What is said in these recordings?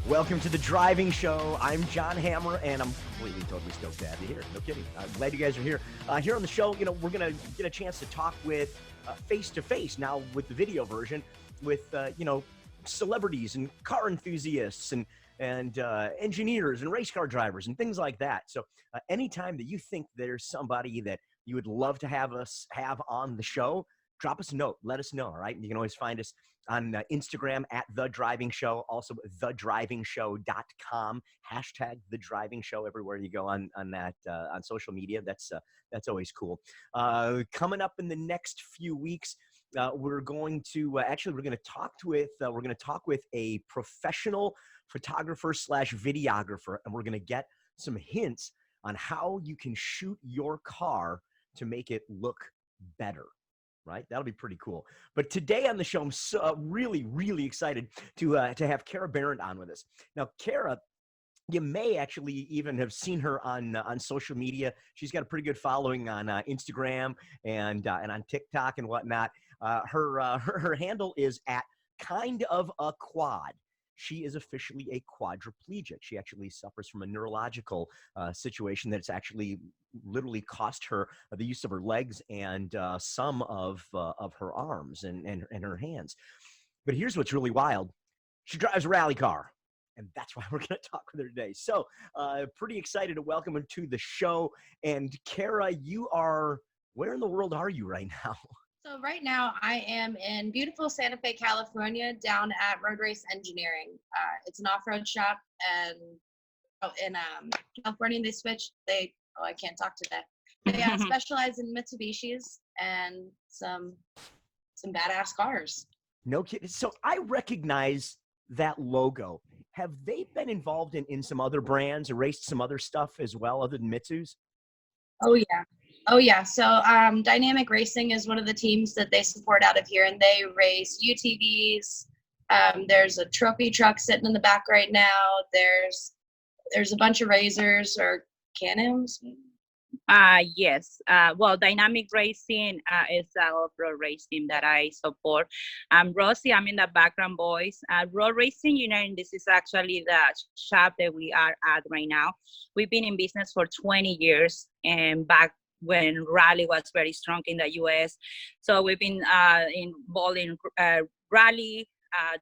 Welcome to the Driving Show. I'm John Hammer, and I'm completely, totally stoked to have you here. No kidding. I'm glad you guys are here. Here on the show, we're going to get a chance to talk with face-to-face now with the video version with, celebrities and car enthusiasts and engineers and race car drivers and things like that. So anytime that you think there's somebody that you would love to have us have on the show, drop us a note. Let us know, all right? You can always find us on Instagram at The Driving Show, also thedrivingshow.com, hashtag The Driving Show everywhere you go on that on social media. That's always cool. Coming up in the next few weeks, we're going to talk with a professional photographer slash videographer, and we're going to get some hints on how you can shoot your car to make it look better. Right? That'll be pretty cool. But today on the show, I'm so, really, really excited to have Karah Behrend on with us. Now, Karah, you may actually even have seen her on social media. She's got a pretty good following on Instagram and on TikTok and whatnot. Her handle is at kind of a quad. She is officially a quadriplegic. She actually suffers from a neurological situation that's actually literally cost her the use of her legs and some of her arms and her hands. But here's what's really wild. She drives a rally car, and that's why we're going to talk with her today. So pretty excited to welcome her to the show. And Karah, where in the world are you right now? So right now I am in beautiful Santa Fe, California, down at Road Race Engineering. It's an off-road shop, and in California they switched. I can't talk today. They specialize in Mitsubishis and some badass cars. No kidding. So I recognize that logo. Have they been involved in some other brands or raced some other stuff as well other than Mitsu's? Oh yeah. So Dynamic Racing is one of the teams that they support out of here, and they race UTVs. There's a trophy truck sitting in the back right now. There's a bunch of razors or Can-Ams. Yes. Well, Dynamic Racing is a off-road racing that I support. Rosie, I'm in the background, boys. Road Racing, and this is actually the shop that we are at right now. We've been in business for 20 years, and back when rally was very strong in the U.S. So we've been involved in rally,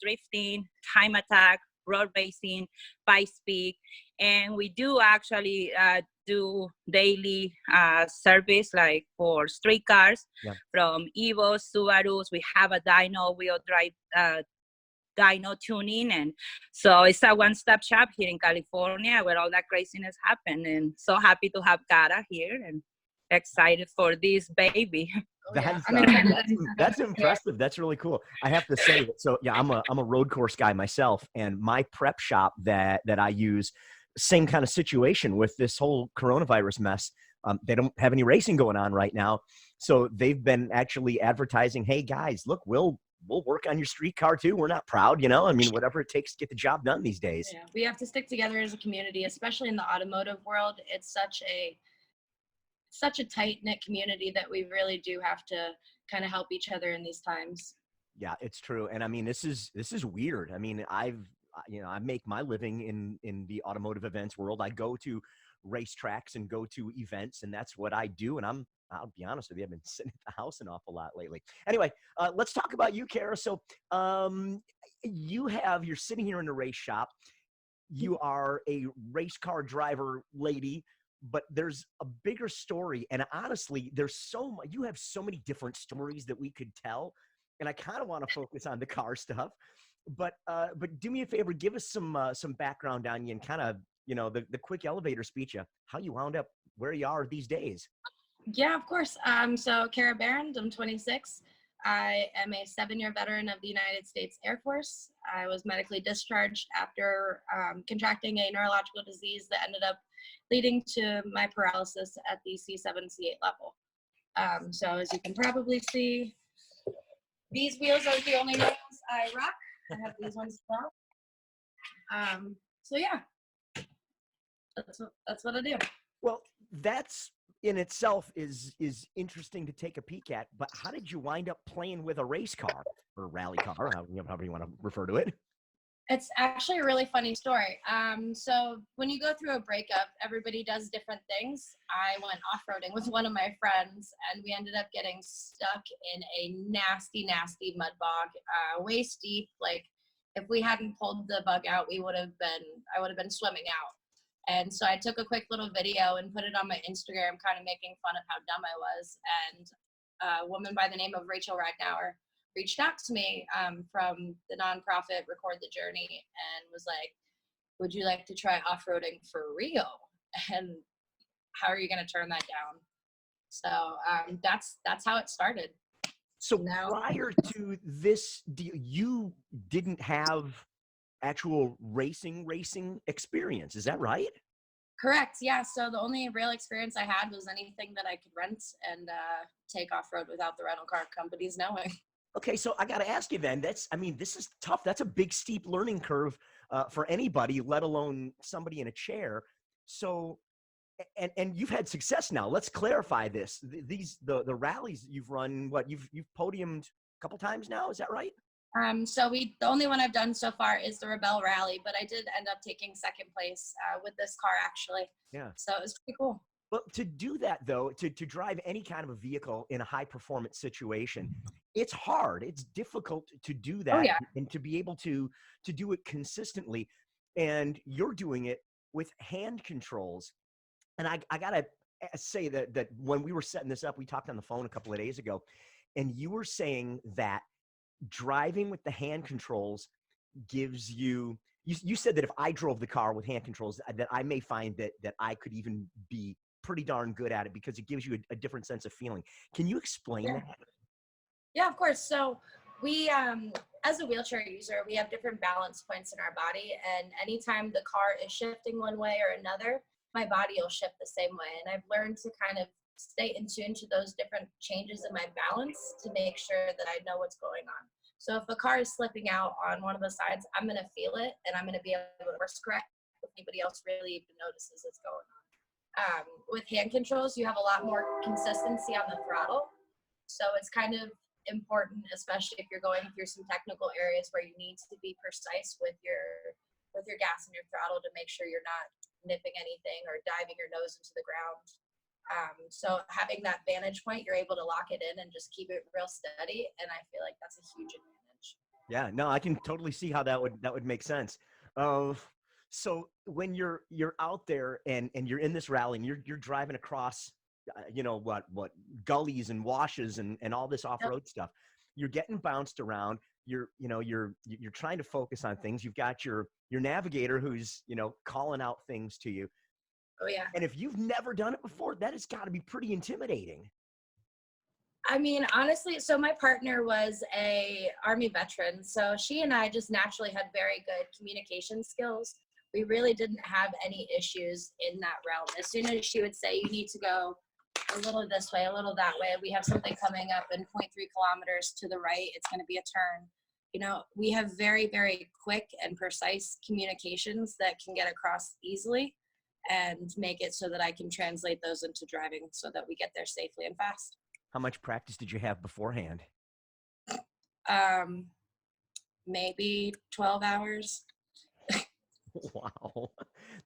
drifting, time attack, road racing, bike speed, and we do actually do daily service like for street cars, from Evos, Subarus. We have a dyno wheel drive dyno tuning, and so it's a one-stop shop here in California where all that craziness happened. And so happy to have Karah here and excited for this baby. That's impressive. That's really cool. I have to say that. So yeah, I'm a road course guy myself, and my prep shop that I use, same kind of situation with this whole coronavirus mess. They don't have any racing going on right now, so they've been actually advertising, "Hey guys, look, we'll work on your street car too. We're not proud, I mean, whatever it takes to get the job done these days." Yeah, we have to stick together as a community, especially in the automotive world. It's such a tight-knit community that we really do have to kind of help each other in these times. Yeah, it's true. And I mean, this is weird. I mean, I make my living in the automotive events world. I go to racetracks and go to events, and that's what I do. And I'll be honest with you, I've been sitting at the house an awful lot lately. Anyway, let's talk about you, Karah. So you're sitting here in the race shop. You are a race car driver lady, but there's a bigger story. And honestly, you have so many different stories that we could tell. And I kind of want to focus on the car stuff, but do me a favor, give us some background on you and kind of, the quick elevator speech of how you wound up where you are these days. Yeah, of course. So Karah Behrend, I'm 26. I am a 7-year veteran of the United States Air Force. I was medically discharged after contracting a neurological disease that ended up leading to my paralysis at the C7, C8 level. So as you can probably see, these wheels are the only wheels I rock. I have these ones as well. So yeah, that's what I do. Well, that's in itself is interesting to take a peek at, but how did you wind up playing with a race car or rally car, however you want to refer to it? It's actually a really funny story. So when you go through a breakup, everybody does different things. I went off-roading with one of my friends, and we ended up getting stuck in a nasty, nasty mud bog, waist deep. Like if we hadn't pulled the bug out, I would have been swimming out. And so I took a quick little video and put it on my Instagram, kind of making fun of how dumb I was. And a woman by the name of Rachel Ragnauer reached out to me from the nonprofit Record the Journey and was like, would you like to try off-roading for real? And how are you going to turn that down? So that's how it started. So Now, prior to this deal, you didn't have actual racing experience. Is that right? correct. Yeah. So the only real experience I had was anything that I could rent and take off-road without the rental car companies knowing. Okay, so I got to ask you then. I mean, this is tough. That's a big, steep learning curve for anybody, let alone somebody in a chair. So, and you've had success now. Let's clarify this. The rallies you've run. What you've podiumed a couple times now. Is that right? So the only one I've done so far is the ReBelle Rally, but I did end up taking second place with this car actually. Yeah. So it was pretty cool. But to do that though, to drive any kind of a vehicle in a high performance situation, it's hard. It's difficult to do Oh that yeah. and to be able to do it consistently. And you're doing it with hand controls. And I gotta say that when we were setting this up, we talked on the phone a couple of days ago, and you were saying that driving with the hand controls gives you said that if I drove the car with hand controls, that I may find that I could even be pretty darn good at it because it gives you a different sense of feeling. Can you explain Yeah. that? Yeah, of course. So we, as a wheelchair user, we have different balance points in our body, and anytime the car is shifting one way or another, my body will shift the same way. And I've learned to kind of stay in tune to those different changes in my balance to make sure that I know what's going on. So if a car is slipping out on one of the sides, I'm going to feel it, and I'm going to be able to course correct if anybody else really even notices it's going on. With hand controls, you have a lot more consistency on the throttle. So it's kind of important, especially if you're going through some technical areas where you need to be precise with your gas and your throttle to make sure you're not nipping anything or diving your nose into the ground. So having that vantage point, you're able to lock it in and just keep it real steady. And I feel like that's a huge advantage. Yeah, no, I can totally see how that would make sense. So when you're out there and you're in this rally and you're driving across, what gullies and washes and all this off-road stuff, you're getting bounced around. You're trying to focus on things. You've got your navigator who's calling out things to you. Oh yeah. And if you've never done it before, that has got to be pretty intimidating. I mean, honestly, so my partner was a Army veteran, so she and I just naturally had very good communication skills. We really didn't have any issues in that realm. As soon as she would say, you need to go a little this way, a little that way, we have something coming up in 0.3 kilometers to the right, it's going to be a turn. We have very, very quick and precise communications that can get across easily and make it so that I can translate those into driving so that we get there safely and fast. How much practice did you have beforehand? Maybe 12 hours. Wow,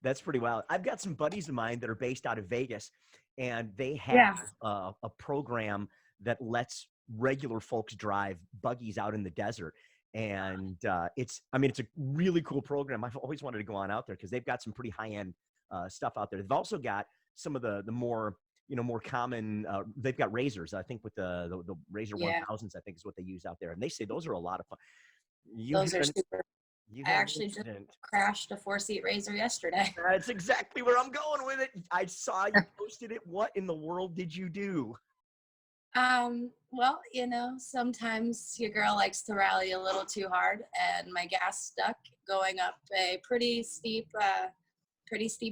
that's pretty wild. I've got some buddies of mine that are based out of Vegas, and they have a program that lets regular folks drive buggies out in the desert. And it's a really cool program. I've always wanted to go on out there because they've got some pretty high-end stuff out there. They've also got some of the more more common. They've got razors. I think with the Razor 1000s, I think is what they use out there, and they say those are a lot of fun. Those are super. I actually just crashed a 4-seat Razor yesterday. That's exactly where I'm going with it. I saw you posted it. What in the world did you do? Well, sometimes your girl likes to rally a little too hard, and my gas stuck going up a pretty steep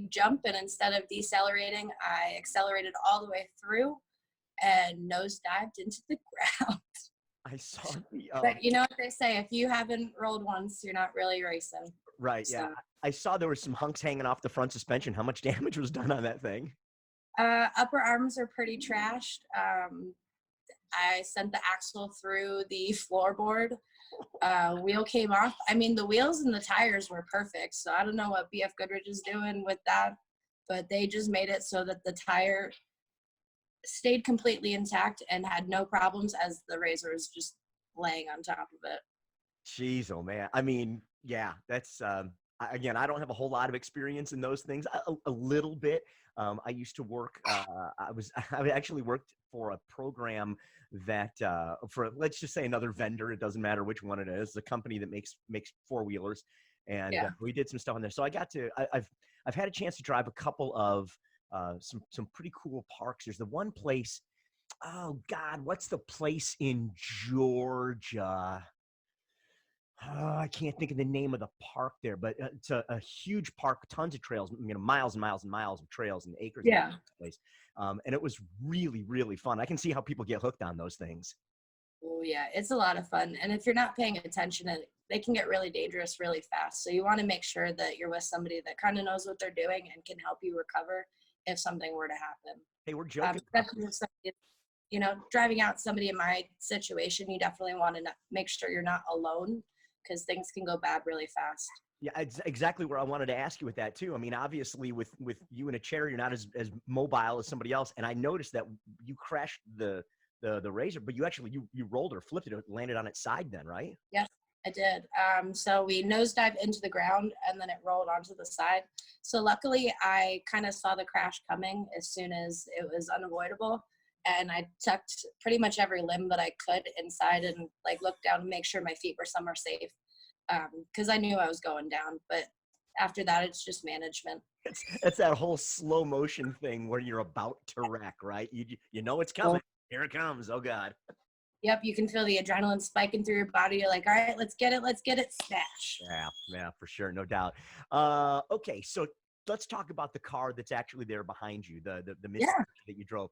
jump, and instead of decelerating, I accelerated all the way through and nosedived into the ground. I saw the but you know what they say, if you haven't rolled once, you're not really racing. Right. So, yeah. I saw there were some hunks hanging off the front suspension. How much damage was done on that thing? Upper arms are pretty trashed. I sent the axle through the floorboard. Wheel came off. I mean, the wheels and the tires were perfect. So I don't know what BF Goodrich is doing with that, but they just made it so that the tire stayed completely intact and had no problems as the Razor was just laying on top of it. Jeez, oh man. I mean, yeah, that's again, I don't have a whole lot of experience in those things. A little bit. I used to work. I actually worked for a program that for, let's just say, another vendor. It doesn't matter which one it is. A company that makes four wheelers, and Yeah. we did some stuff on there. So I got to. I've had a chance to drive a couple of some pretty cool parks. There's the one place. Oh God, what's the place in Georgia? I can't think of the name of the park there, but it's a huge park, tons of trails, miles and miles and miles of trails and acres. Yeah. Place. And it was really, really fun. I can see how people get hooked on those things. Oh yeah, it's a lot of fun. And if you're not paying attention, they can get really dangerous really fast. So you want to make sure that you're with somebody that kind of knows what they're doing and can help you recover if something were to happen. Hey, we're joking. Especially if somebody, driving out somebody in my situation, you definitely want to make sure you're not alone, because things can go bad really fast. Yeah, it's exactly where I wanted to ask you with that too. I mean, obviously with you in a chair, you're not as mobile as somebody else. And I noticed that you crashed the Razor, but you actually, you rolled or flipped it, it landed on its side then, right? Yes, I did. So we nosedived into the ground and then it rolled onto the side. So luckily I kind of saw the crash coming as soon as it was unavoidable. And I tucked pretty much every limb that I could inside and looked down to make sure my feet were somewhere safe. Because I knew I was going down, but after that, it's just management. It's that whole slow motion thing where you're about to wreck, right? You know it's coming. Here it comes. Oh God. Yep, you can feel the adrenaline spiking through your body. You're like, all right, let's get it, smash. Yeah, for sure, no doubt. Okay, so let's talk about the car that's actually there behind you, the Mitsubishi that you drove.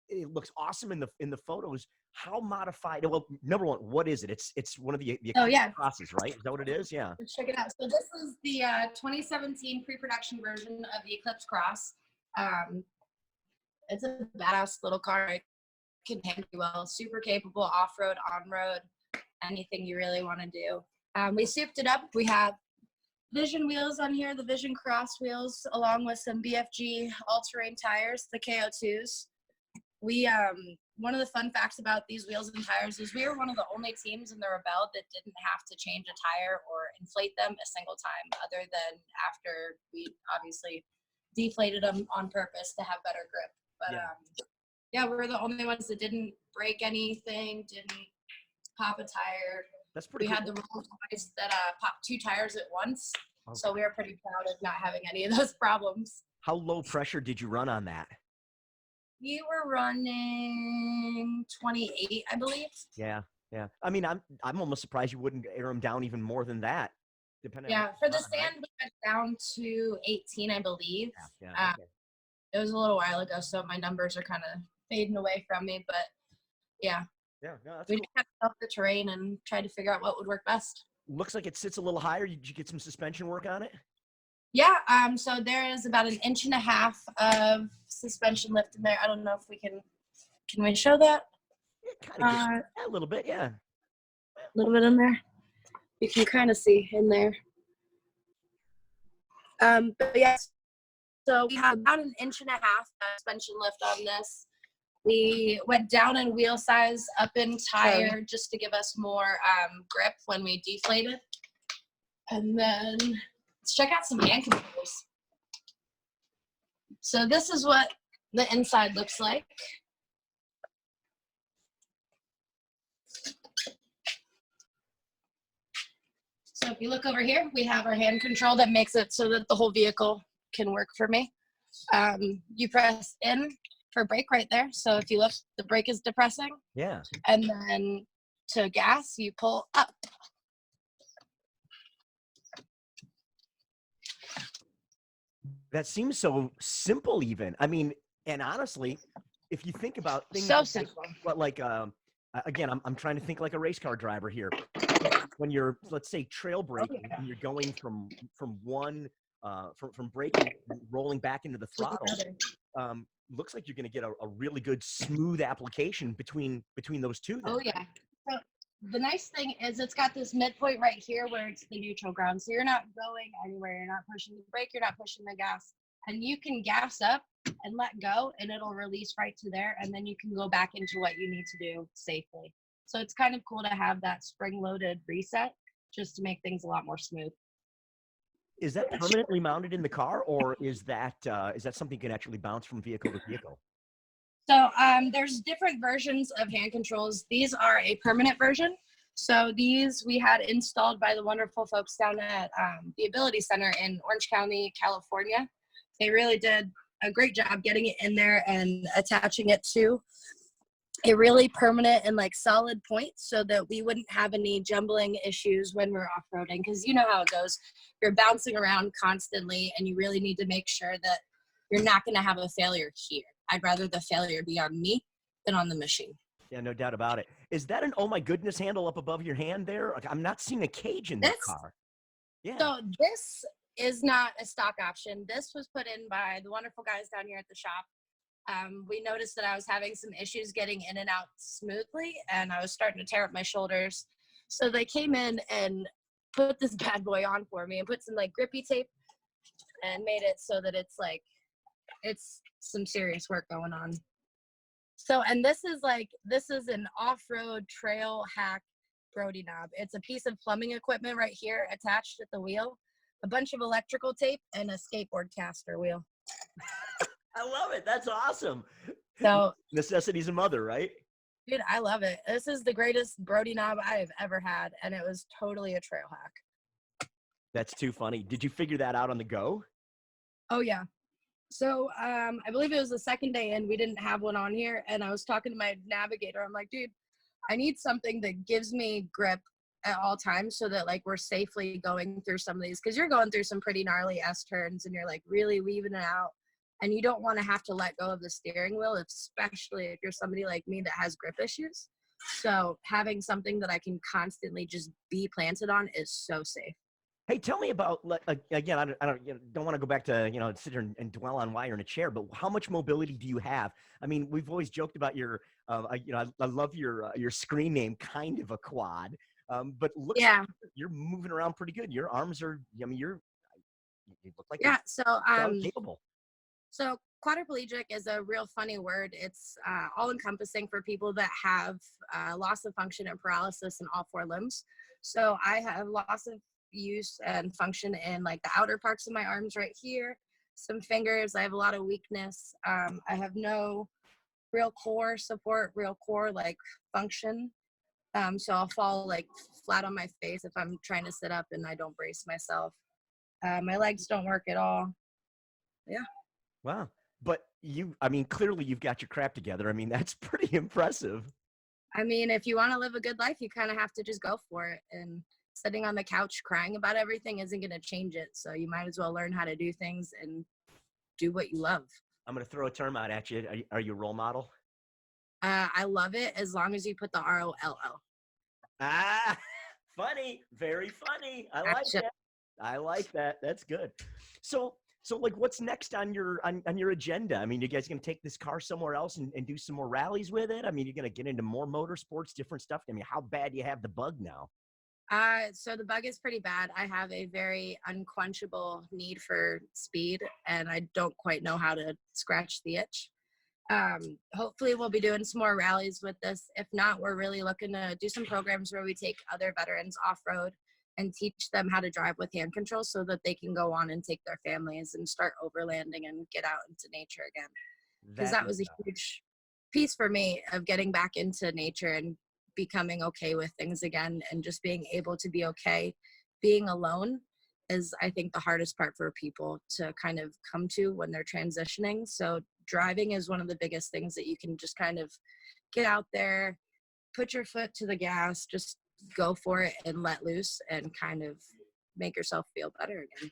It looks awesome in the photos. How modified? Well, number one, what is it? It's one of the Crosses, right? Is that what it is? Yeah. Let's check it out. So this is the 2017 pre-production version of the Eclipse Cross. It's a badass little car. It can handle well. Super capable off-road, on-road, anything you really want to do. We souped it up. We have Vision wheels on here, the Vision Cross wheels, along with some BFG all-terrain tires, the KO2s. We one of the fun facts about these wheels and tires is we were one of the only teams in the ReBelle that didn't have to change a tire or inflate them a single time, other than after we obviously deflated them on purpose to have better grip. But yeah, we're the only ones that didn't break anything, didn't pop a tire. That's pretty cool. Had the Rolls Royce that popped 2 tires at once. Okay. So we were pretty proud of not having any of those problems. How low pressure did you run on that? We were running 28, I believe. Yeah. I mean, I'm almost surprised you wouldn't air them down even more than that. Depending. Yeah, for the sand, we went down to 18, I believe. Yeah. Okay. It was a little while ago, so my numbers are kind of fading away from me. But yeah. Yeah, no, that's we cool. just had to help the terrain and try to figure out what would work best. Looks like it sits a little higher. Did you get some suspension work on it? Yeah, so there is about 1.5 inches of suspension lift in there. I don't know if we can we show that? Yeah, a little bit, yeah. A little bit in there. You can kind of see in there. But yes, so we have about 1.5 inches suspension lift on this. We went down in wheel size, up in tire, just to give us more grip when we deflated. And then let's check out some hand controls. So this is what the inside looks like. So if you look over here, we have our hand control that makes it so that the whole vehicle can work for me. You press in for brake right there. So if you look, the brake is depressing. Yeah. And then to gas, you pull up. That seems so simple even. I mean, and honestly, if you think about things so simple. Like again, I'm trying to think like a race car driver here. When you're, let's say, trail braking, and you're going from braking, rolling back into the throttle, looks like you're going to get a really good smooth application between those two then. Oh yeah. So the nice thing is it's got this midpoint right here where it's the neutral ground. So you're not going anywhere. You're not pushing the brake. You're not pushing the gas. And you can gas up and let go and it'll release right to there. And then you can go back into what you need to do safely. So it's kind of cool to have that spring-loaded reset just to make things a lot more smooth. Is that permanently mounted in the car, or is that something you can actually bounce from vehicle to vehicle? So there's different versions of hand controls. These are a permanent version. So these we had installed by the wonderful folks down at the Ability Center in Orange County, California. They really did a great job getting it in there and attaching it to a really permanent and like solid point so that we wouldn't have any jumbling issues when we're off-roading, because you know how it goes. You're bouncing around constantly and you really need to make sure that you're not going to have a failure here. I'd rather the failure be on me than on the machine. Yeah, no doubt about it. Is that an oh my goodness handle up above your hand there? Like, I'm not seeing a cage in this car. Yeah. So this is not a stock option. This was put in by the wonderful guys down here at the shop. We noticed that I was having some issues getting in and out smoothly, and I was starting to tear up my shoulders. So they came in and put this bad boy on for me and put some like grippy tape and made it so that it's like, it's some serious work going on. So, and this is an off-road trail hack Brody knob. It's a piece of plumbing equipment right here attached at the wheel, a bunch of electrical tape, and a skateboard caster wheel. I love it. That's awesome. So Necessity's a mother, right? dude, I love it. This is the greatest Brody knob I have ever had, and it was totally a trail hack. That's too funny. Did you figure that out on the go? Oh yeah. So I believe it was the second day in, we didn't have one on here, and I was talking to my navigator. I'm like, dude, I need something that gives me grip at all times so that like we're safely going through some of these, because you're going through some pretty gnarly S-turns and you're like really weaving it out. And you don't want to have to let go of the steering wheel, especially if you're somebody like me that has grip issues. So having something that I can constantly just be planted on is so safe. Hey, tell me about, again, I don't want to go back to, sit here and dwell on why you're in a chair, but how much mobility do you have? I mean, we've always joked about your, I love your screen name, kind of a quad, but looks like you're moving around pretty good. Your arms are, I mean, you look like you're capable. So quadriplegic is a real funny word. It's all encompassing for people that have loss of function and paralysis in all four limbs. So I have loss of use and function in like the outer parts of my arms right here, some fingers. I have a lot of weakness. I have no real core support, real core like function. So I'll fall like flat on my face if I'm trying to sit up and I don't brace myself. My legs don't work at all. Yeah. Wow. But clearly you've got your crap together. I mean, that's pretty impressive. I mean, if you want to live a good life, you kind of have to just go for it. And sitting on the couch crying about everything isn't going to change it. So you might as well learn how to do things and do what you love. I'm going to throw a term out at you. Are you a role model? I love it as long as you put the ROLL. Ah, funny. Very funny. I like that. I like that. That's good. So like, what's next on your agenda? I mean, you guys going to take this car somewhere else and do some more rallies with it? I mean, you're going to get into more motorsports, different stuff. I mean, how bad do you have the bug now? So the bug is pretty bad. I have a very unquenchable need for speed, and I don't quite know how to scratch the itch. Hopefully we'll be doing some more rallies with this. If not, we're really looking to do some programs where we take other veterans off-road and teach them how to drive with hand controls so that they can go on and take their families and start overlanding and get out into nature again. Because that was a huge piece for me of getting back into nature and becoming okay with things again, and just being able to be okay. Being alone is, I think, the hardest part for people to kind of come to when they're transitioning. So driving is one of the biggest things that you can just kind of get out there, put your foot to the gas, just go for it and let loose and kind of make yourself feel better again.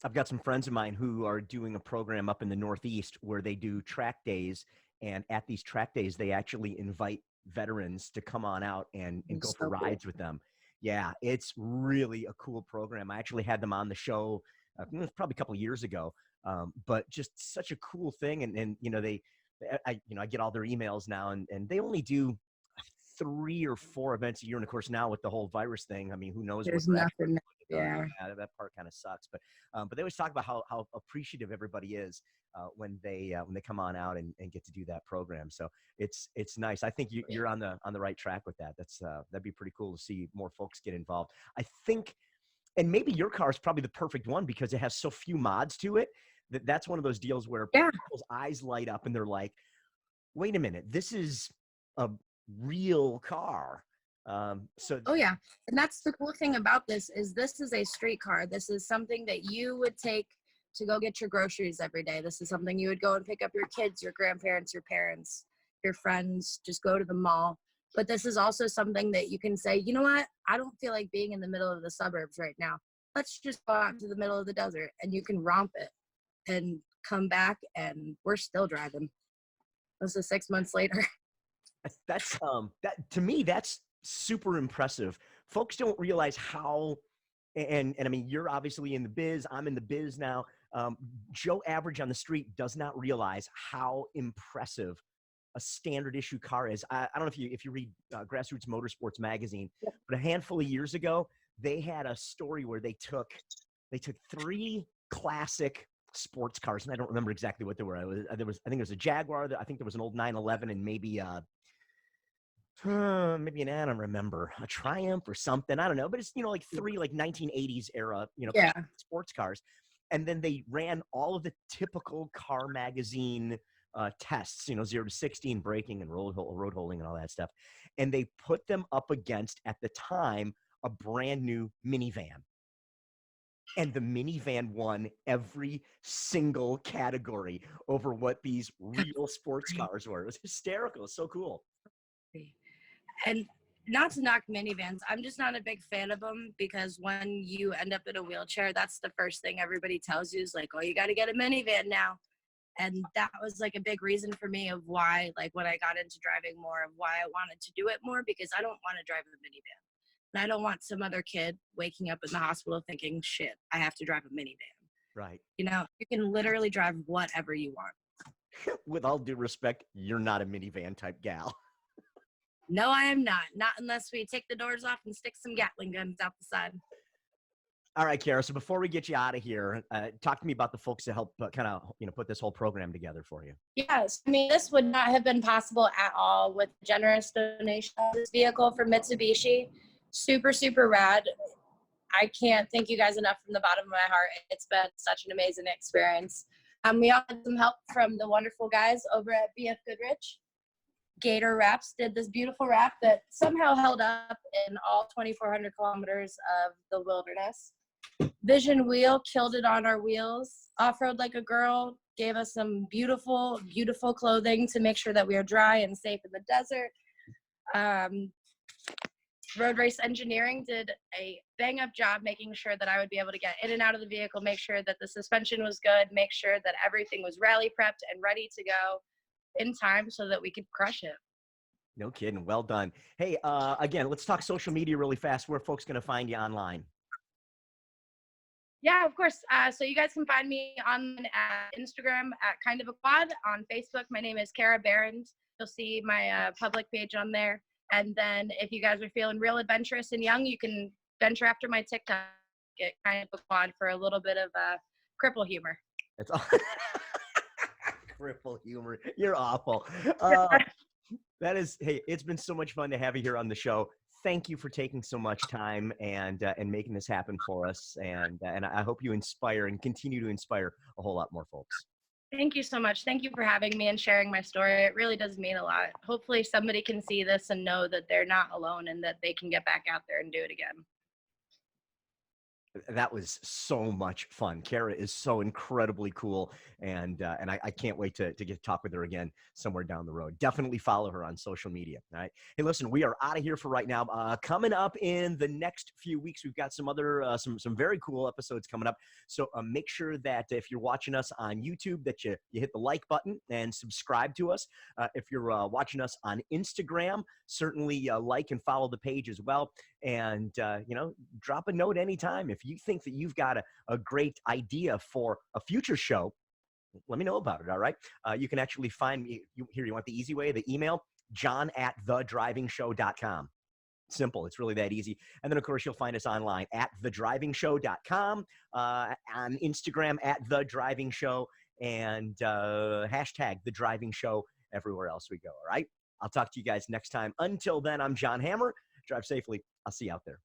I've got some friends of mine who are doing a program up in the Northeast where they do track days. And at these track days, they actually invite veterans to come on out and go for rides with them. Yeah, it's really a cool program. I actually had them on the show probably a couple of years ago. But just such a cool thing. And you know, I get all their emails now, and they only do 3 or 4 events a year. And of course, now with the whole virus thing, I mean, who knows what There's they're actually nothing. going to do. Yeah. Yeah, that part kind of sucks. But they always talk about how appreciative everybody is when they come on out and get to do that program. So it's nice. I think you're on the right track with that. That'd be pretty cool to see more folks get involved. I think, and maybe your car is probably the perfect one because it has so few mods to it. That's one of those deals where Yeah. people's eyes light up and they're like, wait a minute, this is a real car. Oh yeah, and that's the cool thing about this is a street car. This is something that you would take to go get your groceries every day. This is something you would go and pick up your kids, your grandparents, your parents, your friends, just go to the mall. But this is also something that you can say, you know what, I don't feel like being in the middle of the suburbs right now. Let's just go out to the middle of the desert, and you can romp it and come back, and we're still driving. This is 6 months later. That's that to me, that's super impressive. Folks don't realize how, and I mean, you're obviously in the biz, I'm in the biz now. Joe average on the street does not realize how impressive a standard issue car is. I don't know if you read Grassroots Motorsports magazine, but a handful of years ago, they had a story where they took 3 classic sports cars, and I don't remember exactly what they were. I think it was a Jaguar. I think there was an old 911, and maybe maybe I don't remember, a Triumph or something. I don't know, but it's, you know, like 3 like 1980s era, you know, Yeah. sports cars. And then they ran all of the typical car magazine tests, you know, 0 to 16 braking and road holding and all that stuff. And they put them up against, at the time, a brand new minivan. And the minivan won every single category over what these real sports cars were. It was hysterical. It's so cool. And not to knock minivans, I'm just not a big fan of them because when you end up in a wheelchair, that's the first thing everybody tells you is like, oh, you got to get a minivan now. And that was like a big reason for me of why, like when I got into driving more, of why I wanted to do it more, because I don't want to drive a minivan. And I don't want some other kid waking up in the hospital thinking, shit, I have to drive a minivan. Right. You know, you can literally drive whatever you want. With all due respect, you're not a minivan type gal. No, I am not. Not unless we take the doors off and stick some Gatling guns out the side. All right, Karah. So before we get you out of here, talk to me about the folks that help kind of, you know, put this whole program together for you. Yes, I mean, this would not have been possible at all with generous donation of this vehicle from Mitsubishi. Super, super rad. I can't thank you guys enough from the bottom of my heart. It's been such an amazing experience. We all had some help from the wonderful guys over at BF Goodrich. Gator Wraps did this beautiful wrap that somehow held up in all 2,400 kilometers of the wilderness. Vision Wheel killed it on our wheels. Offroad Like a Girl gave us some beautiful, beautiful clothing to make sure that we are dry and safe in the desert. Road Race Engineering did a bang-up job making sure that I would be able to get in and out of the vehicle, make sure that the suspension was good, make sure that everything was rally prepped and ready to go in time so that we could crush it. No kidding. Well done. Hey, again, let's talk social media really fast. Where are folks going to find you online? Yeah, of course. So you guys can find me on Instagram at Kind of a Quad. On Facebook, my name is Karah Behrend. You'll see my public page on there. And then if you guys are feeling real adventurous and young, you can venture after my TikTok, get Kind of a Quad for a little bit of cripple humor. That's all. Cripple humor. You're awful. That is, hey, it's been so much fun to have you here on the show. Thank you for taking so much time and making this happen for us. And I hope you inspire and continue to inspire a whole lot more folks. Thank you so much. Thank you for having me and sharing my story. It really does mean a lot. Hopefully somebody can see this and know that they're not alone and that they can get back out there and do it again. That was so much fun. Karah is so incredibly cool, and I can't wait to get to talk with her again somewhere down the road. Definitely follow her on social media. All right. Hey, listen, we are out of here for right now. Coming up in the next few weeks, we've got some other some very cool episodes coming up. So make sure that if you're watching us on YouTube, that you hit the like button and subscribe to us. If you're watching us on Instagram, certainly like and follow the page as well. And you know, drop a note anytime if you think that you've got a great idea for a future show, let me know about it. All right. You can actually find me here. You want the easy way, the email, john@thedrivingshow.com. Simple. It's really that easy. And then, of course, you'll find us online at thedrivingshow.com, on Instagram at The Driving Show, and hashtag The Driving Show everywhere else we go. All right. I'll talk to you guys next time. Until then, I'm John Hammer. Drive safely. I'll see you out there.